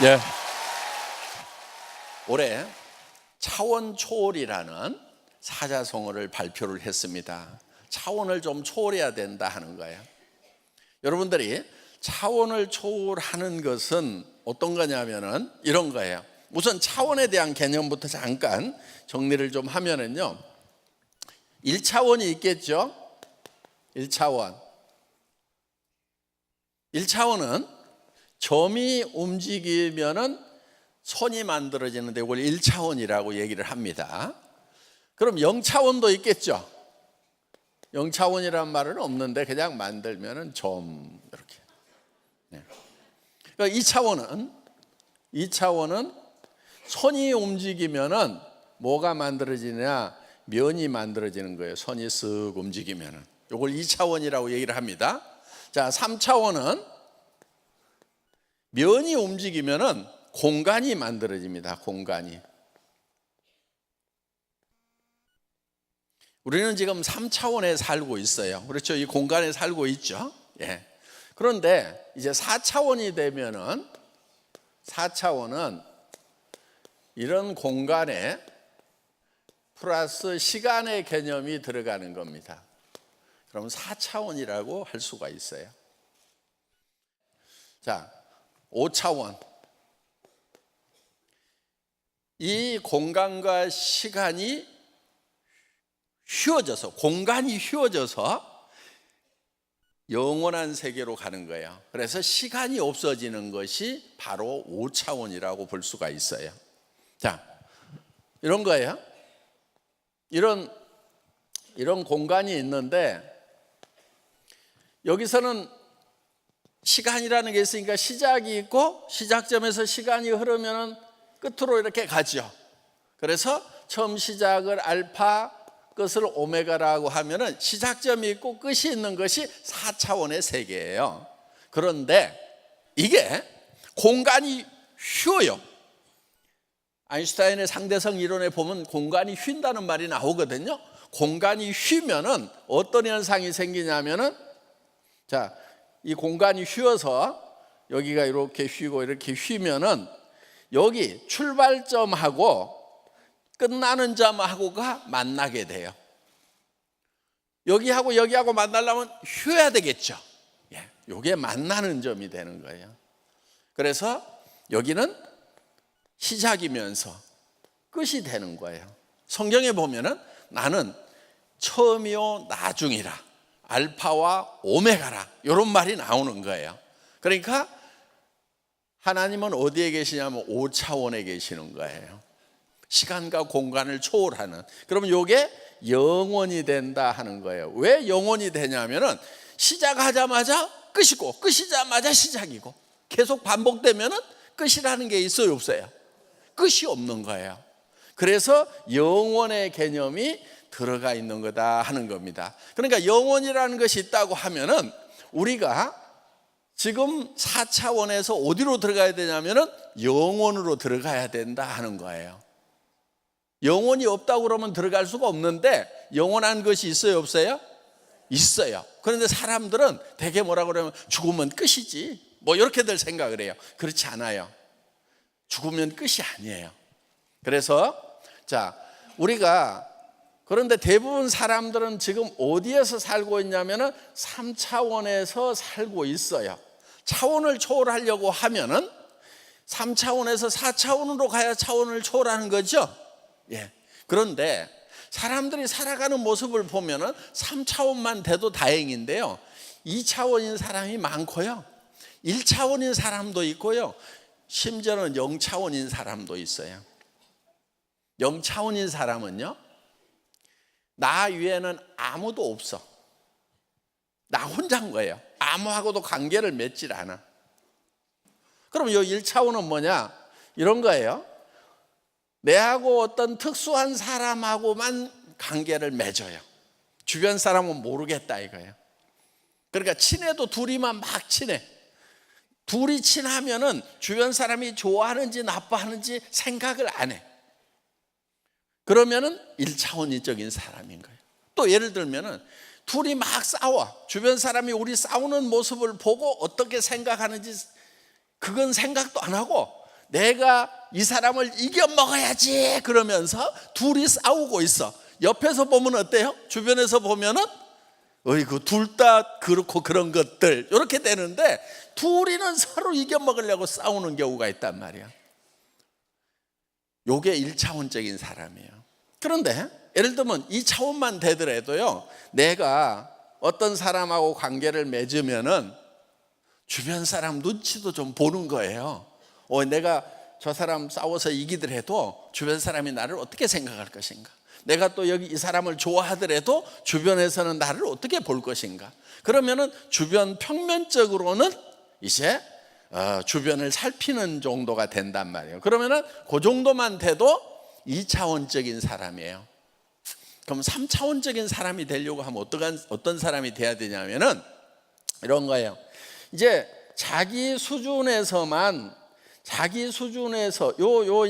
예. 올해 차원 초월이라는 사자성어를 발표를 했습니다. 차원을 좀 초월해야 된다 하는 거예요. 여러분들이 차원을 초월하는 것은 어떤 거냐면은 이런 거예요. 우선 차원에 대한 개념부터 잠깐 정리를 좀 하면은요, 1차원이 있겠죠. 1차원. 1차원은 점이 움직이면은 선이 만들어지는데 이걸 1차원이라고 얘기를 합니다. 그럼 0차원도 있겠죠. 0차원이란 말은 없는데 그냥 만들면은 점 이렇게. 그러니까 2차원은 선이 움직이면은 뭐가 만들어지냐? 면이 만들어지는 거예요. 선이 쓱 움직이면은. 이걸 2차원이라고 얘기를 합니다. 자, 3차원은 면이 움직이면은 공간이 만들어집니다. 공간이. 우리는 지금 3차원에 살고 있어요. 그렇죠? 이 공간에 살고 있죠. 예. 그런데 이제 4차원이 되면은 4차원은 이런 공간에 플러스 시간의 개념이 들어가는 겁니다. 그럼 4차원이라고 할 수가 있어요. 자, 5차원. 이 공간과 시간이 휘어져서, 공간이 휘어져서 영원한 세계로 가는 거예요. 그래서 시간이 없어지는 것이 바로 5차원이라고 볼 수가 있어요. 자, 이런 거예요. 이런 공간이 있는데 여기서는 시간이라는 게 있으니까 시작이 있고 시작점에서 시간이 흐르면 끝으로 이렇게 가죠. 그래서 처음 시작을 알파, 끝을 오메가라고 하면은 시작점이 있고 끝이 있는 것이 4차원의 세계예요. 그런데 이게 공간이 휘어요. 아인슈타인의 상대성 이론에 보면 공간이 휜다는 말이 나오거든요. 공간이 휘면은 어떤 현상이 생기냐면은, 자, 이 공간이 휘어서 여기가 이렇게 휘고 이렇게 휘면은 여기 출발점하고 끝나는 점하고가 만나게 돼요. 여기하고 여기하고 만나려면 휘어야 되겠죠. 예, 이게 만나는 점이 되는 거예요. 그래서 여기는 시작이면서 끝이 되는 거예요. 성경에 보면은 나는 처음이요 나중이라, 알파와 오메가라, 이런 말이 나오는 거예요. 그러니까 하나님은 어디에 계시냐면 5차원에 계시는 거예요. 시간과 공간을 초월하는. 그러면 이게 영원이 된다 하는 거예요. 왜 영원이 되냐면은 시작하자마자 끝이고 끝이자마자 시작이고 계속 반복되면은 끝이라는 게 있어요, 없어요? 끝이 없는 거예요. 그래서 영원의 개념이 들어가 있는 거다 하는 겁니다. 그러니까 영원이라는 것이 있다고 하면은 우리가 지금 4차원에서 어디로 들어가야 되냐면은 영원으로 들어가야 된다 하는 거예요. 영원이 없다고 그러면 들어갈 수가 없는데 영원한 것이 있어요, 없어요? 있어요. 그런데 사람들은 대개 뭐라고 그러면 죽으면 끝이지, 뭐 이렇게들 생각을 해요. 그렇지 않아요. 죽으면 끝이 아니에요. 그래서 자, 우리가 그런데 대부분 사람들은 지금 어디에서 살고 있냐면은 3차원에서 살고 있어요. 차원을 초월하려고 하면은 3차원에서 4차원으로 가야 차원을 초월하는 거죠. 예. 그런데 사람들이 살아가는 모습을 보면은 3차원만 돼도 다행인데요, 2차원인 사람이 많고요, 1차원인 사람도 있고요, 심지어는 0차원인 사람도 있어요. 0차원인 사람은요, 나 위에는 아무도 없어. 나 혼자인 거예요. 아무하고도 관계를 맺질 않아. 그럼 이 1차원은 뭐냐? 이런 거예요. 내하고 어떤 특수한 사람하고만 관계를 맺어요. 주변 사람은 모르겠다 이거예요. 그러니까 친해도 둘이만 막 친해. 둘이 친하면은 주변 사람이 좋아하는지 나빠하는지 생각을 안 해. 그러면은 1차원적인 사람인 거예요. 또 예를 들면은 둘이 막 싸워. 주변 사람이 우리 싸우는 모습을 보고 어떻게 생각하는지 그건 생각도 안 하고 내가 이 사람을 이겨 먹어야지 그러면서 둘이 싸우고 있어. 옆에서 보면 어때요? 주변에서 보면은 어이구 둘 다 그렇고 그런 것들 이렇게 되는데 둘이는 서로 이겨 먹으려고 싸우는 경우가 있단 말이야. 요게 1차원적인 사람이에요. 그런데 예를 들면 2차원만 되더라도요, 내가 어떤 사람하고 관계를 맺으면은 주변 사람 눈치도 좀 보는 거예요. 내가 저 사람 싸워서 이기더라도 주변 사람이 나를 어떻게 생각할 것인가, 내가 또 여기 이 사람을 좋아하더라도 주변에서는 나를 어떻게 볼 것인가. 그러면은 주변 평면적으로는 이제 주변을 살피는 정도가 된단 말이에요. 그러면은 그 정도만 돼도 2차원적인 사람이에요. 그럼 3차원적인 사람이 되려고 하면 어떤 사람이 돼야 되냐면은 이런 거예요. 이제 자기 수준에서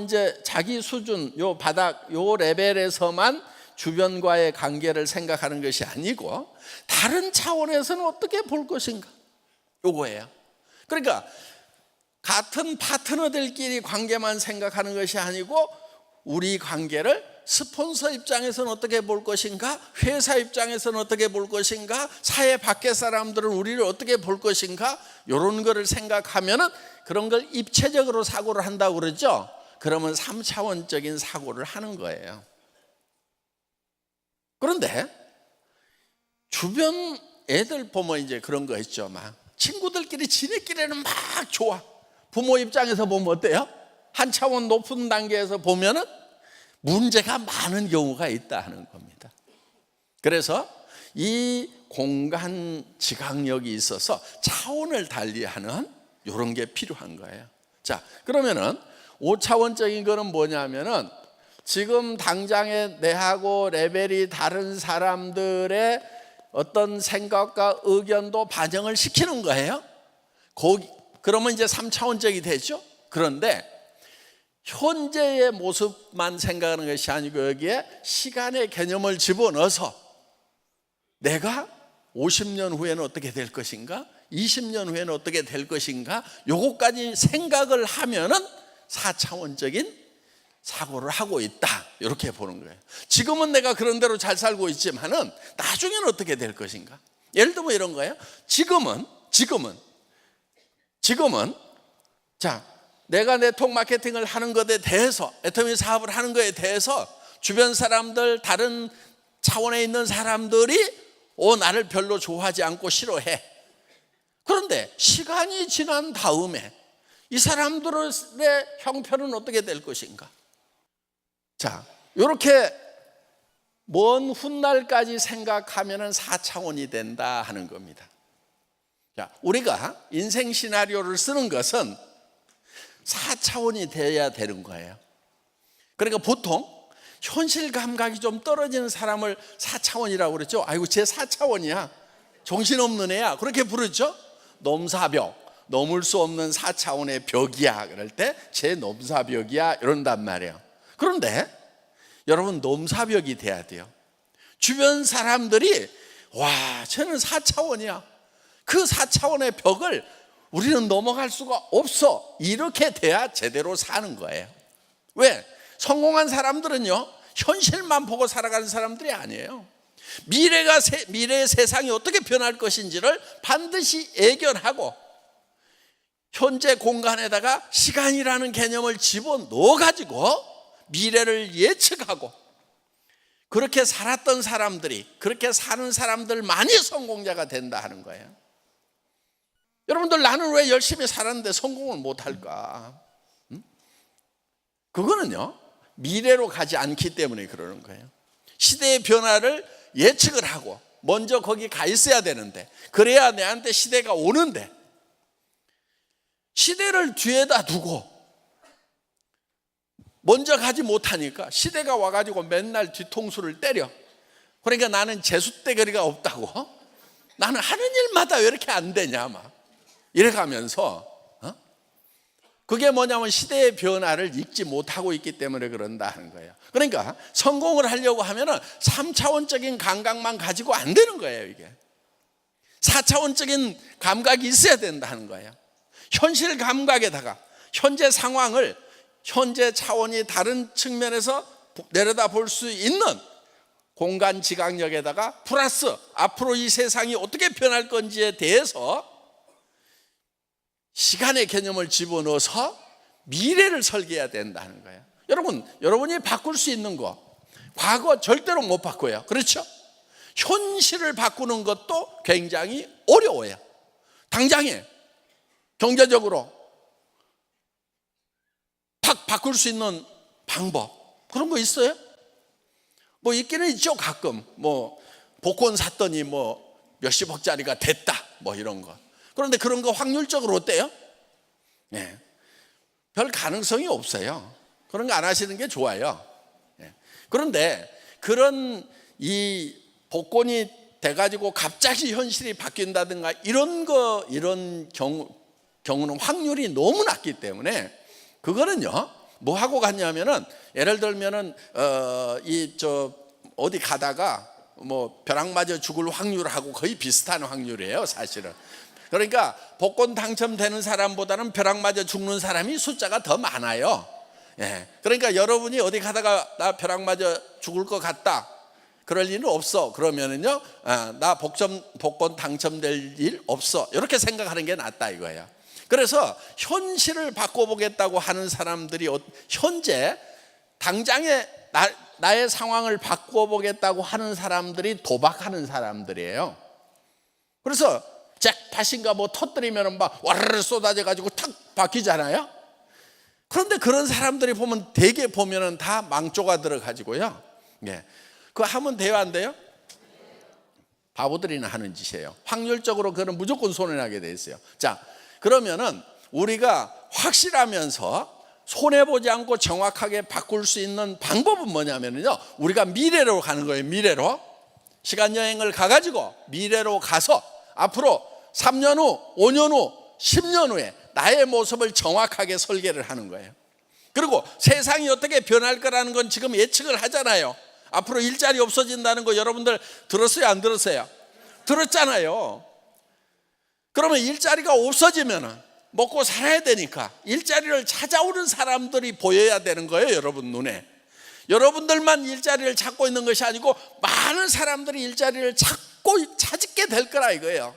이제 자기 수준, 요 바닥, 요 레벨에서만 주변과의 관계를 생각하는 것이 아니고 다른 차원에서는 어떻게 볼 것인가, 요거예요. 그러니까 같은 파트너들끼리 관계만 생각하는 것이 아니고 우리 관계를 스폰서 입장에서는 어떻게 볼 것인가, 회사 입장에서는 어떻게 볼 것인가, 사회 밖의 사람들은 우리를 어떻게 볼 것인가, 이런 거를 생각하면은 그런 걸 입체적으로 사고를 한다고 그러죠. 그러면 3차원적인 사고를 하는 거예요. 그런데 주변 애들 보면 이제 그런 거 있죠. 막 친구들끼리 지네끼리는 막 좋아. 부모 입장에서 보면 어때요? 한 차원 높은 단계에서 보면은 문제가 많은 경우가 있다 하는 겁니다. 그래서 이 공간 지각력이 있어서 차원을 달리하는 이런 게 필요한 거예요. 자, 그러면은 5차원적인 거는 뭐냐면은 지금 당장에 내하고 레벨이 다른 사람들의 어떤 생각과 의견도 반영을 시키는 거예요. 그러면 이제 3차원적이 되죠. 그런데 현재의 모습만 생각하는 것이 아니고 여기에 시간의 개념을 집어넣어서 내가 50년 후에는 어떻게 될 것인가, 20년 후에는 어떻게 될 것인가, 요거까지 생각을 하면은 4차원적인 사고를 하고 있다, 이렇게 보는 거예요. 지금은 내가 그런 대로 잘 살고 있지만은 나중에는 어떻게 될 것인가. 예를 들면 이런 거예요. 지금은 자, 내가 네트워크 마케팅을 하는 것에 대해서, 애터미 사업을 하는 것에 대해서 주변 사람들, 다른 차원에 있는 사람들이 나를 별로 좋아하지 않고 싫어해. 그런데 시간이 지난 다음에 이 사람들의 형편은 어떻게 될 것인가. 자, 이렇게 먼 훗날까지 생각하면 4차원이 된다 하는 겁니다. 자, 우리가 인생 시나리오를 쓰는 것은 4차원이 돼야 되는 거예요. 그러니까 보통 현실 감각이 좀 떨어지는 사람을 4차원이라고 그랬죠. 아이고 쟤 4차원이야, 정신없는 애야, 그렇게 부르죠. 넘사벽, 넘을 수 없는 4차원의 벽이야, 그럴 때 쟤 넘사벽이야 이런단 말이에요. 그런데 여러분, 넘사벽이 돼야 돼요. 주변 사람들이 와, 쟤는 4차원이야, 그 4차원의 벽을 우리는 넘어갈 수가 없어, 이렇게 돼야 제대로 사는 거예요. 왜? 성공한 사람들은요, 현실만 보고 살아가는 사람들이 아니에요. 미래의 세상이 어떻게 변할 것인지를 반드시 예견하고 현재 공간에다가 시간이라는 개념을 집어넣어가지고 미래를 예측하고 그렇게 살았던 사람들이, 그렇게 사는 사람들만이 성공자가 된다 하는 거예요. 여러분들, 나는 왜 열심히 살았는데 성공을 못할까? 그거는요, 미래로 가지 않기 때문에 그러는 거예요. 시대의 변화를 예측을 하고 먼저 거기 가 있어야 되는데, 그래야 내한테 시대가 오는데 시대를 뒤에다 두고 먼저 가지 못하니까 시대가 와가지고 맨날 뒤통수를 때려. 그러니까 나는 재수대거리가 없다고, 나는 하는 일마다 왜 이렇게 안 되냐 막 이래가면서, 그게 뭐냐면 시대의 변화를 읽지 못하고 있기 때문에 그런다 하는 거예요. 그러니까 성공을 하려고 하면은 3차원적인 감각만 가지고 안 되는 거예요. 이게 4차원적인 감각이 있어야 된다 하는 거예요. 현실 감각에다가 현재 상황을 현재 차원이 다른 측면에서 내려다 볼 수 있는 공간 지각력에다가 플러스 앞으로 이 세상이 어떻게 변할 건지에 대해서 시간의 개념을 집어넣어서 미래를 설계해야 된다는 거예요. 여러분이 바꿀 수 있는 거 과거 절대로 못 바꿔요. 그렇죠? 현실을 바꾸는 것도 굉장히 어려워요. 당장에 경제적으로 바꿀 수 있는 방법 그런 거 있어요? 뭐 있기는 있죠. 가끔 뭐 복권 샀더니 뭐 몇십억짜리가 됐다 뭐 이런 거. 그런데 그런 거 확률적으로 어때요? 네. 별 가능성이 없어요. 그런 거 안 하시는 게 좋아요. 네. 그런데 그런 이 복권이 돼가지고 갑자기 현실이 바뀐다든가 이런 경우는 확률이 너무 낮기 때문에 그거는요 뭐 하고 갔냐면은 예를 들면은 어디 가다가 뭐 벼락 맞아 죽을 확률하고 거의 비슷한 확률이에요 사실은. 그러니까 복권 당첨되는 사람보다는 벼락 맞아 죽는 사람이 숫자가 더 많아요. 예. 그러니까 여러분이 어디 가다가 나 벼락 맞아 죽을 것 같다 그럴 일은 없어 그러면은요 나 복권 당첨될 일 없어 이렇게 생각하는 게 낫다 이거예요. 그래서 현실을 바꿔보겠다고 하는 사람들이 현재 당장의 나의 상황을 바꿔보겠다고 하는 사람들이 도박하는 사람들이에요. 그래서 잭팟인가 뭐 터뜨리면 막 와르르 쏟아져 가지고 탁 바뀌잖아요. 그런데 그런 사람들이 보면 대개 보면은 다 망조가 들어가지고요. 예. 그거 하면 돼요 안 돼요? 바보들이나 하는 짓이에요. 확률적으로 그거는 무조건 손해나게 돼 있어요. 자, 그러면은 우리가 확실하면서 손해보지 않고 정확하게 바꿀 수 있는 방법은 뭐냐면요 우리가 미래로 가는 거예요. 미래로 시간여행을 가가지고 미래로 가서 앞으로 3년 후, 5년 후, 10년 후에 나의 모습을 정확하게 설계를 하는 거예요. 그리고 세상이 어떻게 변할 거라는 건 지금 예측을 하잖아요. 앞으로 일자리 없어진다는 거 여러분들 들었어요 안 들었어요? 들었잖아요. 그러면 일자리가 없어지면 먹고 살아야 되니까 일자리를 찾아오는 사람들이 보여야 되는 거예요. 여러분 눈에 여러분들만 일자리를 찾고 있는 것이 아니고 많은 사람들이 일자리를 찾게 될 거라 이거예요.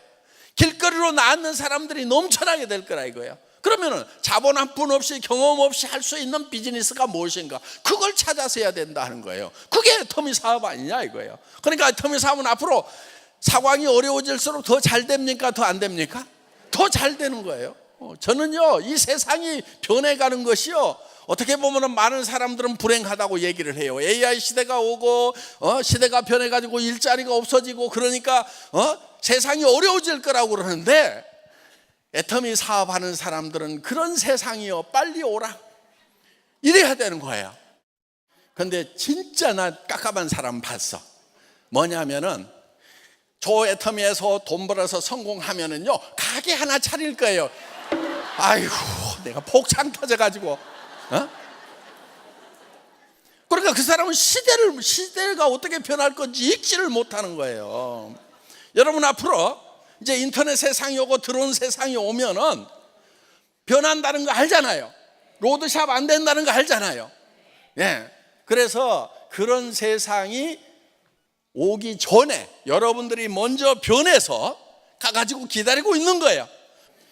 길거리로 나앉는 사람들이 넘쳐나게 될 거라 이거예요. 그러면은 자본 한 푼 없이 경험 없이 할 수 있는 비즈니스가 무엇인가 그걸 찾아서 해야 된다는 거예요. 그게 애터미 사업 아니냐 이거예요. 그러니까 애터미 사업은 앞으로 상황이 어려워질수록 더 잘 됩니까? 더 안 됩니까? 더 잘 되는 거예요. 저는요 이 세상이 변해가는 것이요 어떻게 보면 많은 사람들은 불행하다고 얘기를 해요. AI 시대가 오고 시대가 변해가지고 일자리가 없어지고 그러니까 세상이 어려워질 거라고 그러는데 애터미 사업하는 사람들은 그런 세상이요 빨리 오라 이래야 되는 거예요. 근데 진짜 나 깝깝한 사람 봤어. 뭐냐면은 저 애터미에서 돈 벌어서 성공하면은요 가게 하나 차릴 거예요. 아이고 내가 폭창 터져가지고 그러니까 그 사람은 시대가 어떻게 변할 건지 읽지를 못하는 거예요. 여러분 앞으로 이제 인터넷 세상이 오고 드론 세상이 오면은 변한다는 거 알잖아요. 로드샵 안 된다는 거 알잖아요. 예. 그래서 그런 세상이 오기 전에 여러분들이 먼저 변해서 가가지고 기다리고 있는 거예요.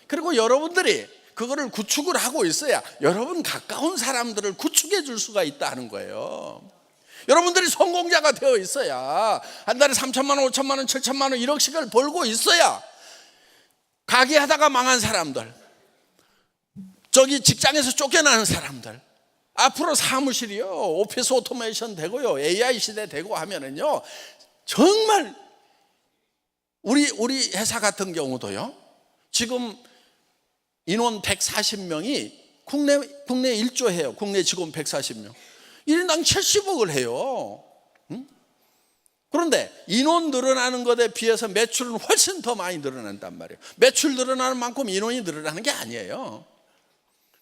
그리고 여러분들이 그거를 구축을 하고 있어야 여러분 가까운 사람들을 구축해 줄 수가 있다는 거예요. 여러분들이 성공자가 되어 있어야 한 달에 3천만 원, 5천만 원, 7천만 원, 1억씩을 벌고 있어야 가게 하다가 망한 사람들, 저기 직장에서 쫓겨나는 사람들 앞으로 사무실이요 오피스 오토메이션 되고요 AI 시대 되고 하면은요 정말 우리 회사 같은 경우도요 지금 인원 140명이 국내 1조해요. 국내 직원 140명 1인당 70억을 해요. 그런데 인원 늘어나는 것에 비해서 매출은 훨씬 더 많이 늘어난단 말이에요. 매출 늘어나는 만큼 인원이 늘어나는 게 아니에요.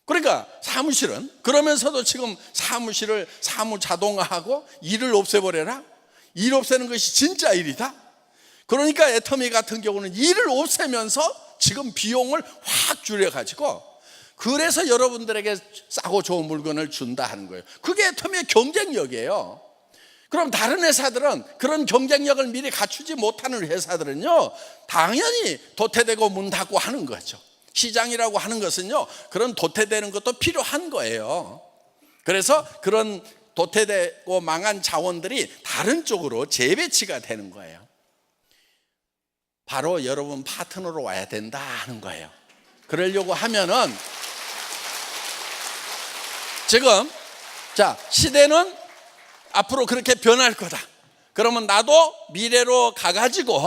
그러니까 사무실은 그러면서도 지금 사무 자동화하고 일을 없애버려라. 일 없애는 것이 진짜 일이다. 그러니까 애터미 같은 경우는 일을 없애면서 지금 비용을 확 줄여가지고 그래서 여러분들에게 싸고 좋은 물건을 준다 하는 거예요. 그게 터미의 경쟁력이에요. 그럼 다른 회사들은, 그런 경쟁력을 미리 갖추지 못하는 회사들은요, 당연히 도태되고 문 닫고 하는 거죠. 시장이라고 하는 것은요, 그런 도태되는 것도 필요한 거예요. 그래서 그런 도태되고 망한 자원들이 다른 쪽으로 재배치가 되는 거예요. 바로 여러분 파트너로 와야 된다 하는 거예요. 그러려고 하면은 지금 시대는 앞으로 그렇게 변할 거다. 그러면 나도 미래로 가가지고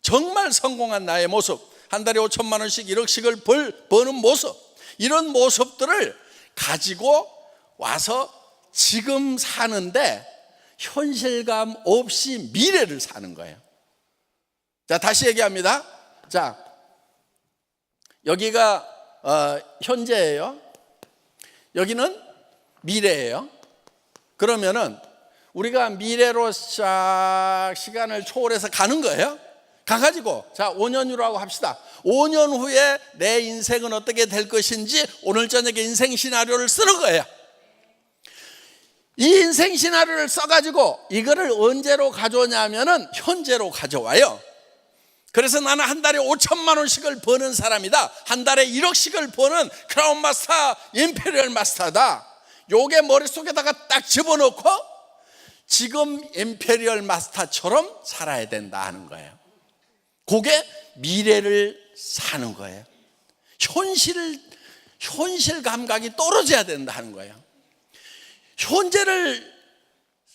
정말 성공한 나의 모습, 한 달에 5천만 원씩 1억씩을 버는 모습, 이런 모습들을 가지고 와서 지금 사는데 현실감 없이 미래를 사는 거예요. 자, 다시 얘기합니다. 자, 여기가 현재예요. 여기는 미래예요. 그러면은 우리가 미래로 시간을 초월해서 가는 거예요. 가가지고 5년 후라고 합시다. 5년 후에 내 인생은 어떻게 될 것인지 오늘 저녁에 인생 시나리오를 쓰는 거예요. 이 인생 시나리오를 써가지고 이거를 언제로 가져오냐면은 현재로 가져와요. 그래서 나는 한 달에 5천만 원씩을 버는 사람이다. 한 달에 1억씩을 버는 크라운 마스터, 임페리얼 마스터다. 요게 머릿속에다가 딱 집어넣고 지금 임페리얼 마스터처럼 살아야 된다 하는 거예요. 그게 미래를 사는 거예요. 현실 감각이 떨어져야 된다 하는 거예요. 현재를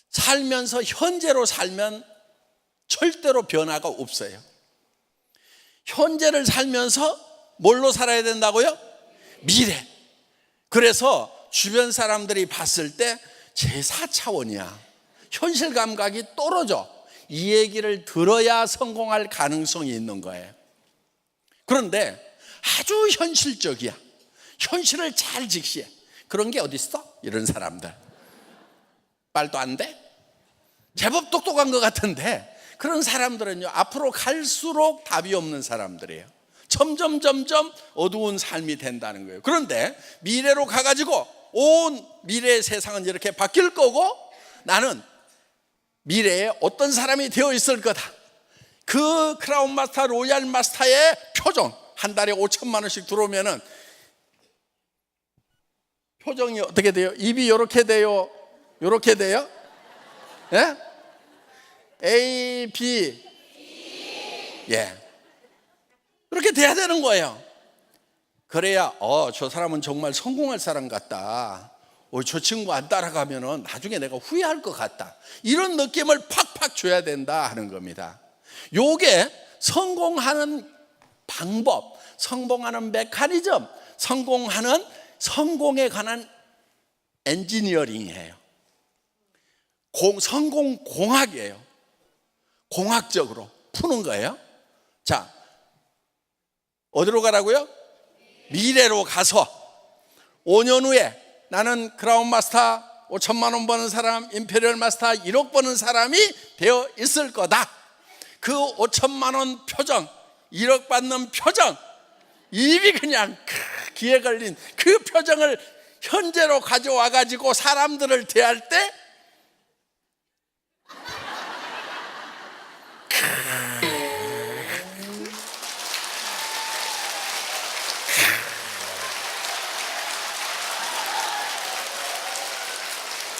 살면서 현재로 살면 절대로 변화가 없어요. 현재를 살면서 뭘로 살아야 된다고요? 미래. 그래서 주변 사람들이 봤을 때 제4차원이야. 현실 감각이 떨어져. 이 얘기를 들어야 성공할 가능성이 있는 거예요. 그런데 아주 현실적이야. 현실을 잘 직시해. 그런 게 어디 있어? 이런 사람들. 말도 안 돼? 제법 똑똑한 것 같은데 그런 사람들은요, 앞으로 갈수록 답이 없는 사람들이에요. 점점 어두운 삶이 된다는 거예요. 그런데 미래로 가가지고 온 미래의 세상은 이렇게 바뀔 거고 나는 미래에 어떤 사람이 되어 있을 거다. 그 크라운 마스터, 로얄 마스터의 표정, 한 달에 5천만 원씩 들어오면은 표정이 어떻게 돼요? 입이 이렇게 돼요? 이렇게 돼요? 예? A, B. 예. 그렇게 돼야 되는 거예요. 그래야 저 사람은 정말 성공할 사람 같다. 저 친구 안 따라가면은 나중에 내가 후회할 것 같다. 이런 느낌을 팍팍 줘야 된다 하는 겁니다. 요게 성공하는 방법, 성공하는 메커니즘, 성공에 관한 엔지니어링이에요. 성공 공학이에요. 공학적으로 푸는 거예요. 자, 어디로 가라고요? 미래로 가서 5년 후에 나는 크라운 마스터 5천만 원 버는 사람, 임페리얼 마스터 1억 버는 사람이 되어 있을 거다. 그 5천만 원 표정, 1억 받는 표정, 입이 그냥 귀에 걸린 그 표정을 현재로 가져와 가지고 사람들을 대할 때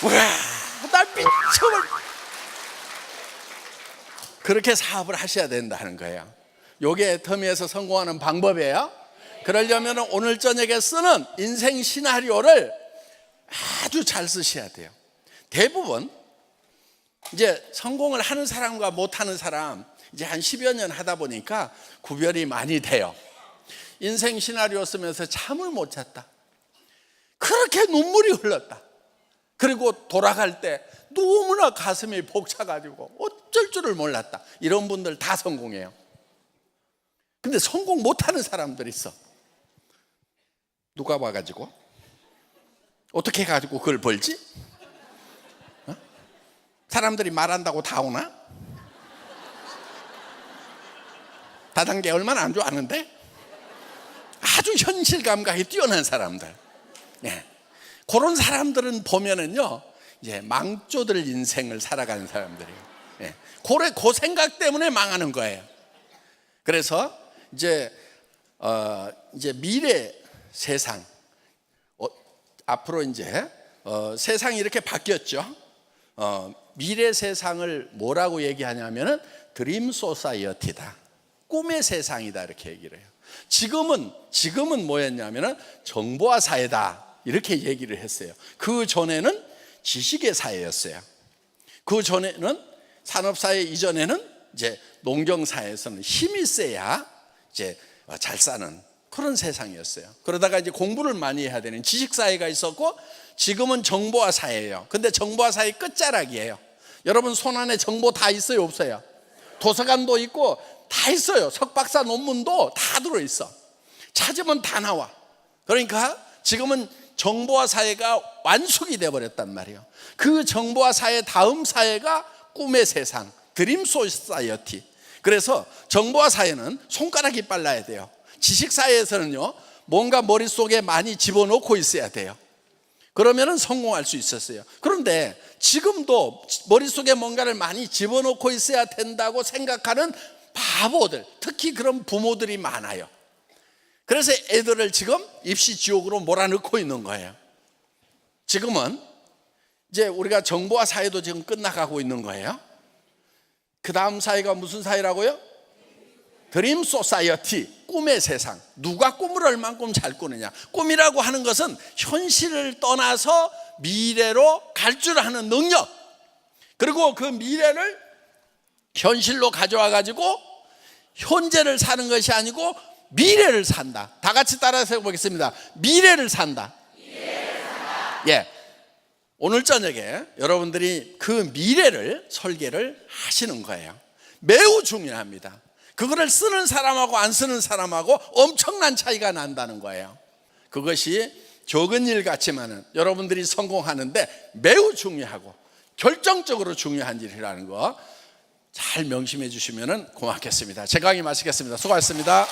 와, 나 미쳐버려. 그렇게 사업을 하셔야 된다는 거예요. 요게 터미에서 성공하는 방법이에요. 그러려면 오늘 저녁에 쓰는 인생 시나리오를 아주 잘 쓰셔야 돼요. 대부분 이제 성공을 하는 사람과 못하는 사람 이제 한 10여 년 하다 보니까 구별이 많이 돼요. 인생 시나리오 쓰면서 잠을 못 잤다. 그렇게 눈물이 흘렀다. 그리고 돌아갈 때 너무나 가슴이 벅차가지고 어쩔 줄을 몰랐다. 이런 분들 다 성공해요. 근데 성공 못하는 사람들 있어. 누가 와가지고 어떻게 해가지고 그걸 벌지? 사람들이 말한다고 다 오나? 다단계 얼마나 안 좋아하는데? 아주 현실 감각이 뛰어난 사람들. 예. 그런 사람들은 보면은요, 이제 망조들 인생을 살아가는 사람들이에요. 예. 그 생각 때문에 망하는 거예요. 그래서 이제 미래 세상, 앞으로 이제 세상이 이렇게 바뀌었죠. 미래 세상을 뭐라고 얘기하냐면은 드림 소사이어티다, 꿈의 세상이다, 이렇게 얘기를 해요. 지금은 뭐였냐면은 정보화 사회다, 이렇게 얘기를 했어요. 그 전에는 지식의 사회였어요. 그 전에는 산업사회 이전에는 이제 농경사회에서는 힘이 세야 이제 잘 사는 그런 세상이었어요. 그러다가 이제 공부를 많이 해야 되는 지식사회가 있었고, 지금은 정보화 사회예요. 근데 정보화 사회 끝자락이에요. 여러분 손 안에 정보 다 있어요, 없어요? 도서관도 있고 다 있어요. 석박사 논문도 다 들어있어. 찾으면 다 나와. 그러니까 지금은 정보화 사회가 완숙이 되어버렸단 말이에요. 그 정보화 사회 다음 사회가 꿈의 세상, 드림 소사이어티. 그래서 정보화 사회는 손가락이 빨라야 돼요. 지식 사회에서는요, 뭔가 머릿속에 많이 집어넣고 있어야 돼요. 그러면은 성공할 수 있었어요. 그런데 지금도 머릿속에 뭔가를 많이 집어넣고 있어야 된다고 생각하는 바보들, 특히 그런 부모들이 많아요. 그래서 애들을 지금 입시 지옥으로 몰아넣고 있는 거예요. 지금은 이제 우리가 정보화 사회도 지금 끝나가고 있는 거예요. 그 다음 사회가 무슨 사회라고요? 드림 소사이어티, 꿈의 세상. 누가 꿈을 얼만큼 잘 꾸느냐. 꿈이라고 하는 것은 현실을 떠나서 미래로 갈 줄 아는 능력, 그리고 그 미래를 현실로 가져와 가지고 현재를 사는 것이 아니고 미래를 산다. 다 같이 따라서 해보겠습니다. 미래를 산다. 예, 오늘 저녁에 여러분들이 그 미래를 설계를 하시는 거예요. 매우 중요합니다. 그거를 쓰는 사람하고 안 쓰는 사람하고 엄청난 차이가 난다는 거예요. 그것이 적은 일 같지만은 여러분들이 성공하는데 매우 중요하고 결정적으로 중요한 일이라는 거 잘 명심해 주시면 고맙겠습니다. 제 강의 마치겠습니다. 수고하셨습니다.